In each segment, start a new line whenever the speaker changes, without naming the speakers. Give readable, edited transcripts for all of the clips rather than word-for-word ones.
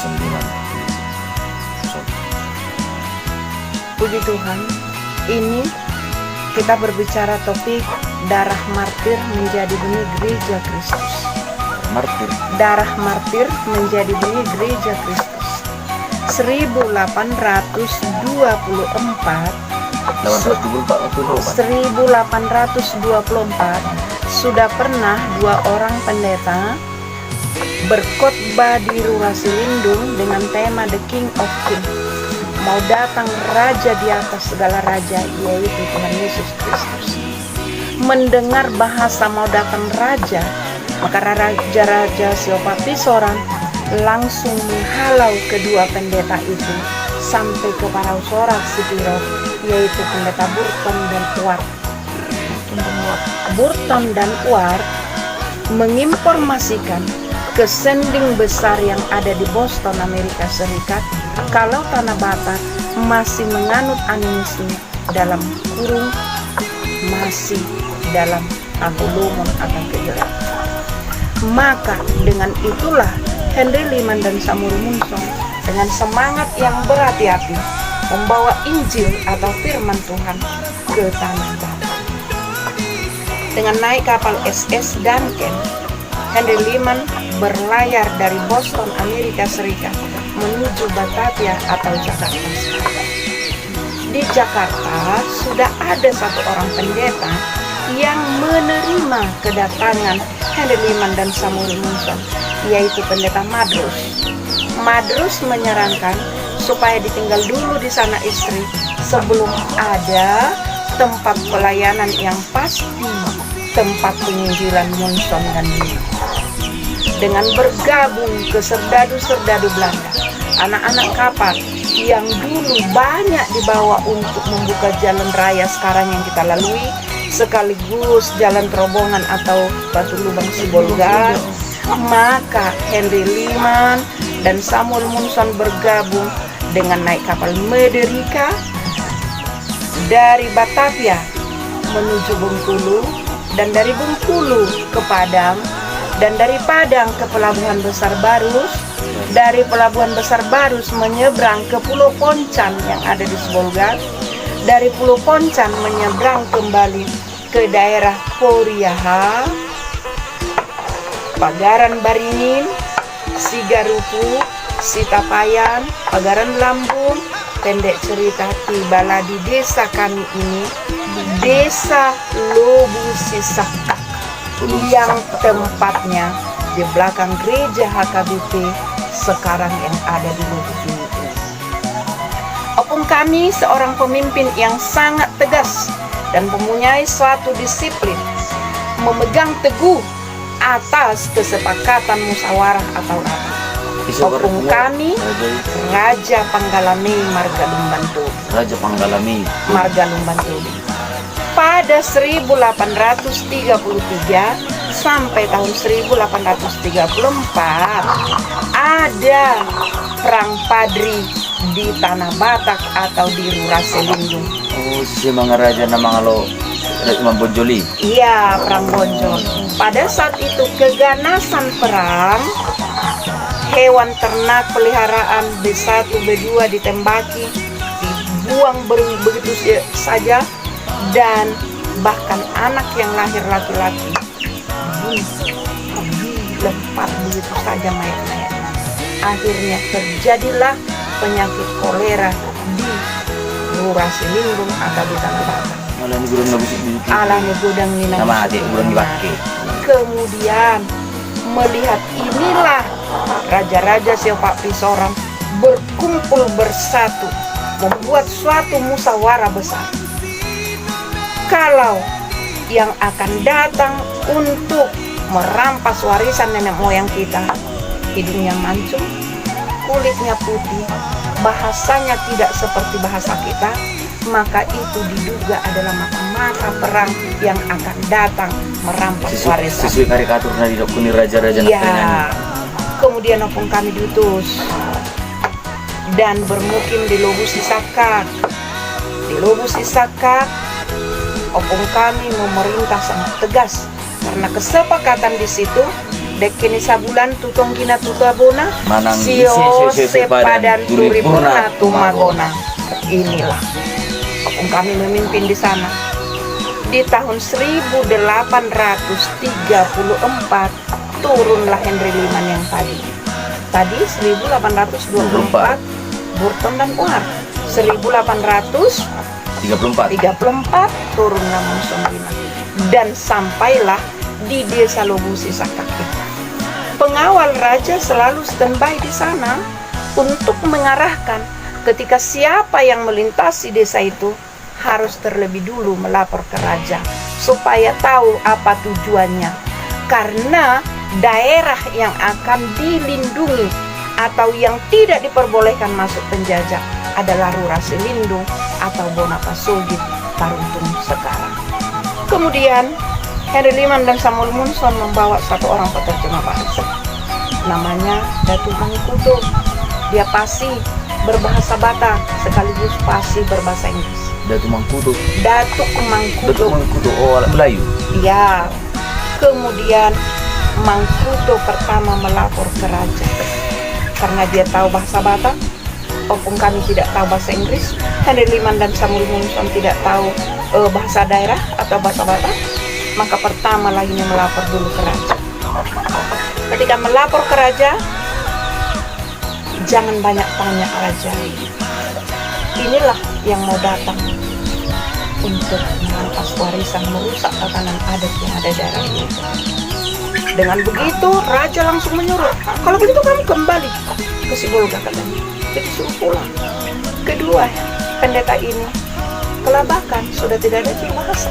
9.
Puji Tuhan, ini kita berbicara topik darah martir menjadi benih gereja Kristus.
Martir.
Darah martir menjadi benih gereja Kristus. 1824 sudah pernah 2 orang pendeta berkhotbah di Rurasi Lindung dengan tema The King of Kings. Mau datang raja di atas segala raja, yaitu Tuhan Yesus Kristus. Mendengar bahasa mau datang raja, maka raja-raja Siopapisoran langsung menghalau kedua pendeta itu sampai ke Parausorak Sipiro, yaitu pendeta Burton dan Ward. Burton dan Ward menginformasikan ke sending besar yang ada di Boston, Amerika Serikat, kalau Tanah Batak masih menganut animisme, dalam kurung masih dalam agolomon atau kejelekan. Maka dengan itulah Henry Liman dan Samuel Munson dengan semangat yang berhati-hati membawa Injil atau firman Tuhan ke Tanah Batak. Dengan naik kapal SS Duncan, Henry Liman berlayar dari Boston, Amerika Serikat menuju Batavia atau Jakarta sekarang. Di Jakarta sudah ada 1 orang pendeta yang menerima kedatangan Henry Liman dan Samuel Munson, yaitu pendeta Madrus. Madrus menyarankan supaya ditinggal dulu di sana istri sebelum ada tempat pelayanan yang pasti, tempat penginjilan Munson dan Liman. Dengan bergabung ke serdadu-serdadu Belanda, anak-anak kapal yang dulu banyak dibawa untuk membuka jalan raya sekarang yang kita lalui, sekaligus jalan terobongan atau Batu Lubang Sibolga, maka Henry Liman dan Samuel Munson bergabung dengan naik kapal Mederika dari Batavia menuju Bengkulu, dan dari Bengkulu ke Padang, dan dari Padang ke Pelabuhan Besar Barus, dari Pelabuhan Besar Barus menyeberang ke Pulau Poncan yang ada di Sibolga, dari Pulau Poncan menyeberang kembali ke daerah Poriaha, Pagaran Baringin, Sigarupu, Sitapayan, Pagaran Lambung. Pendek cerita, tibalah di desa kami ini, Desa Lobu Sisakak, yang tempatnya di belakang gereja HKBP sekarang yang ada di Lubuk ini. Opung kami seorang pemimpin yang sangat tegas dan mempunyai suatu disiplin, memegang teguh atas kesepakatan musyawarah atau rapat. Opung kami Raja Panggalame Marga Lumbantu.
Raja Panggalame
Marga Lumbantu. Pada 1833 sampai tahun 1834 ada perang Padri di Tanah Batak atau di Rurasi Lindung.
Oh, si mga raja na mga lo Bonjoli.
Iya, perang Bonjol. Pada saat itu keganasan perang, hewan ternak peliharaan B1, B2 ditembaki, dibuang begitu saja, dan bahkan anak yang lahir laki-laki dilempar begitu saja mayat-mayat. Akhirnya terjadilah penyakit kolera di Rurasi Lindung atau di Tanah Batak. Alami gudang
Nama adik gudang dibaki.
Kemudian melihat inilah raja-raja Siopapisoran berkumpul bersatu membuat suatu musyawarah besar. Kalau yang akan datang untuk merampas warisan nenek moyang kita, hidungnya mancung, kulitnya putih, bahasanya tidak seperti bahasa kita, maka itu diduga adalah mata-mata perang yang akan datang merampas warisan.
Sesuai karikatur na didokuni raja-raja
ya.
na
Kemudian opung kami diutus dan bermukim di Lobu Sisakak. Di Lobu Sisakak, opung kami memerintah sangat tegas karena kesepakatan di situ dek kini sabulan tutong kina tutabona
Manang
sio
isi
sepadan turi purna tumagona.
tumagona.
Inilah kami memimpin di sana. Di tahun 1834 turunlah Henry Liman yang tadi 1824 Burton dan Uar, 1834 turunlah Monson Liman, dan sampailah di desa Lobusi Sakake. Pengawal raja selalu standby di sana untuk mengarahkan ketika siapa yang melintasi desa itu harus terlebih dulu melapor ke raja supaya tahu apa tujuannya, karena daerah yang akan dilindungi atau yang tidak diperbolehkan masuk penjajah adalah Rura Selindung atau Bonapasogit Paruntung sekarang. Kemudian Henry Liman dan Samuel Monson membawa satu orang peterjemah bahasa namanya Datuk Mangkuto. Dia pasti berbahasa Batak sekaligus pasti berbahasa Inggris.
Datuk Mangkuto. Oh, alat Melayu.
Ya. Kemudian Mangkuto pertama melapor ke raja karena dia tahu bahasa Batak. Opung kami tidak tahu bahasa Inggris, Henry Liman dan Samuel Monson tidak tahu bahasa daerah atau bahasa Batak, maka pertama lagi melapor dulu ke raja. Ketika melapor ke raja, jangan banyak tanya raja. Inilah yang mau datang untuk merampas warisan, merusak tatanan adat yang ada di daerah ini. Dengan begitu, raja langsung menyuruh, kalau begitu kamu kembali ke Sibolga katanya. Jadi suruh pulang. Kedua, pendeta ini kelabakan, sudah tidak ada bahasa.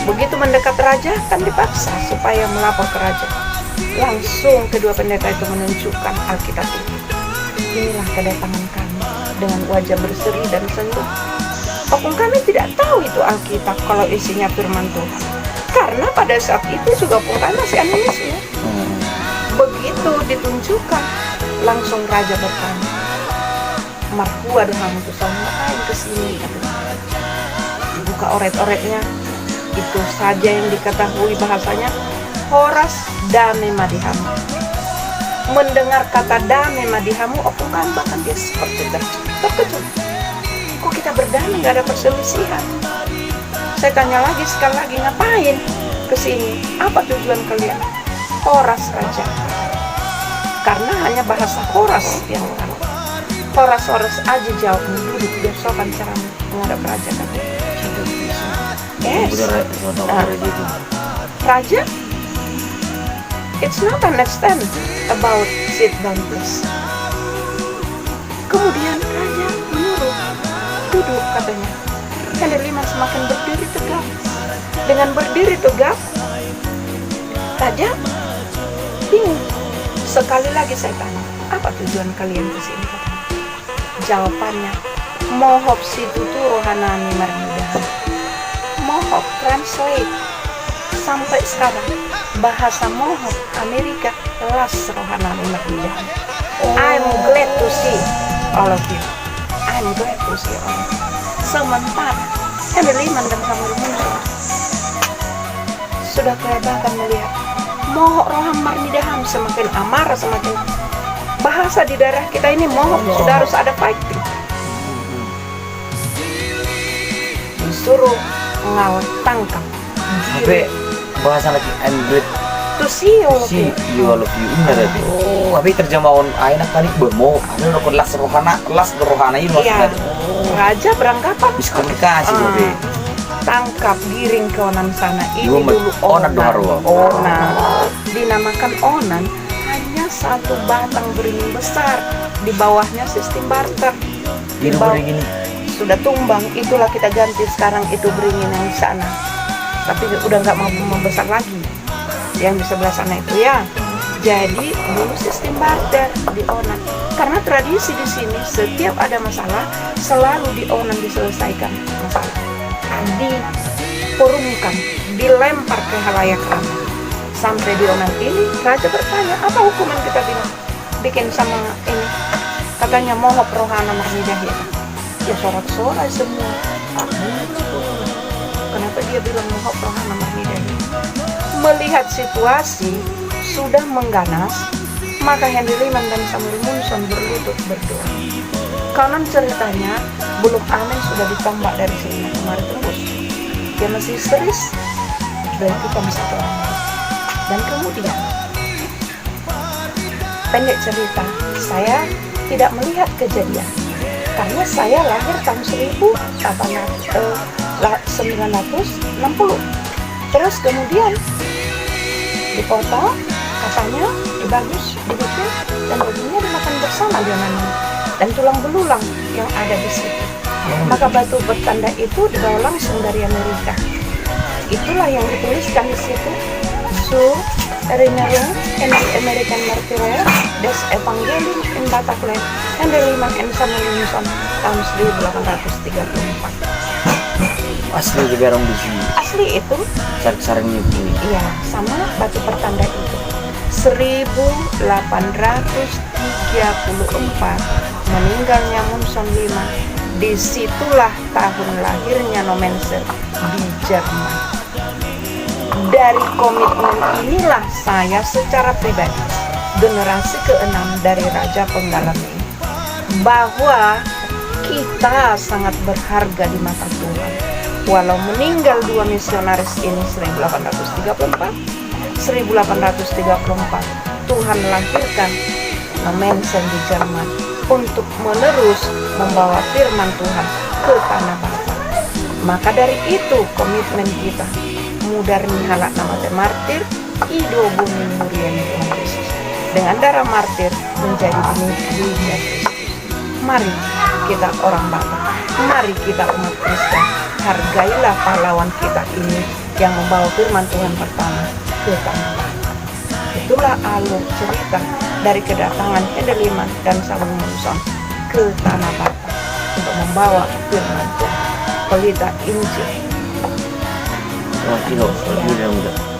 Begitu mendekat raja, kan dipaksa supaya melapor ke raja. Langsung kedua pendeta itu menunjukkan Alkitab itu. Inilah kedatangan kami dengan wajah berseri dan sentuh. Opung kami tidak tahu itu Alkitab kalau isinya firman Tuhan. Karena pada saat itu juga opung kami masih animisme. Begitu ditunjukkan, langsung raja bertanya, Marhua dengan itu sama ngapain kesini? Dibuka oret-oretnya, itu saja yang diketahui bahasanya, Horas Dame Madihamu. Mendengar kata Dame Madihamu, opung kami bahkan dia seperti terkejut. Kok kita berdamai, nggak ada perselisihan? Saya tanya lagi, sekali lagi, ngapain kesini? Apa tujuan kalian? Horas raja. Karena hanya bahasa Horas yang tahu. Horas aja jawab, duduk biar sopan cara menghadap raja kan. Yes. Raja, it's not understand about sit down please. Kemudian raja menyuruh duduk katanya. Henry Liman semakin berdiri tegak. Dengan berdiri tegak, raja bingung. Sekali lagi saya tanya, apa tujuan kalian ke sini? Jawabannya, Mohop Situtu Rohanani Marmidahan. Mohop translate sampai sekarang bahasa Mohop Amerika Las Rohanani Marmidahan. I'm glad to see all of you. I'm glad to see all of you. Sementara Henry Liman dan Samuel Monson sudah kelihatan melihat Mohok Rohan Marmidahan semakin amarah, semakin bahasa di daerah kita ini Mohok sudah harus ada fighting. Disuruh ngawal tangkap.
Sampai bahasa lagi I'm glad
To see all of you.
all of you. Oh, tapi terjemahan enak tadi bermo. Ada lokal las rohana ini maksudnya.
Raja beranggapan
miskomunikasi Bobe.
Tangkap, giring ke Onan sana. Ini
Dua
dulu
Onan Doharwa.
Onan. Dinamakan Onan hanya satu batang beringin besar. Di bawahnya sistem barter. Di bawah
Ini
sudah tumbang, itulah kita ganti sekarang itu beringin yang di sana. Tapi udah nggak mau membesar lagi. Yang di sebelah sana itu ya. Jadi dulu sistem barter di Onan. Karena tradisi di sini setiap ada masalah selalu di Onan diselesaikan masalah. Dipurungkan, dilempar ke halayak ramai. Sampai di Onan ini raja bertanya, apa hukuman kita bikin sama ini? Katanya Mohop Rohana Marmidahan. Ya sorak-sorai semua. Kenapa dia bilang Mohop Rohana Marmidahan? Melihat situasi sudah mengganas, maka Henry Lehman dan Samuel Munson berlutut berdoa. Konon ceritanya, Buluk Amen sudah ditambah dari sini kemarin tembus. Dia masih serius, berarti kami satu orang. Dan kemudian, pendek cerita, saya tidak melihat kejadian karena saya lahir tahun 1960. Terus kemudian dipoto, katanya bagus, dibikin dan bajunya dimakan bersama dengan dan tulang belulang yang ada di situ. Maka batu bertanda itu dibawa langsung dari Amerika. Itulah yang dituliskan di situ. So, Erinnerung in the American Martyrs des Evangelium in Bataclan, Henry Lehman and Samuel Munson tahun 1834.
Asli juga orang di sini.
Asli itu?
Sarang itu.
Iya, sama batu pertanda itu. 1834 meninggalnya Munson Lehman. Disitulah tahun lahirnya Nomenser di Jerman. Dari komitmen inilah saya secara pribadi, generasi ke-6 dari Raja Penggalan ini, bahwa kita sangat berharga di mata Tuhan. Walau meninggal dua misionaris ini 1834, Tuhan lahirkan Nomensen di Jerman untuk menerus membawa firman Tuhan ke tanah Bapa. Maka dari itu komitmen kita mudarni halak nama martir ido bumi muriani Tuhan Yesus dengan darah martir menjadi benih Kristus. Mari kita orang Bapa, mari kita umat Kristen, hargailah pahlawan kita ini yang membawa firman Tuhan pertama ke tanah Bapa. Itulah alur cerita dari kedatangan Henry Lehman dan Samuel Munson ke tanah Bapa untuk membawa firman Tuhan, pelita Injil.
Oh, kilo, lebih muda.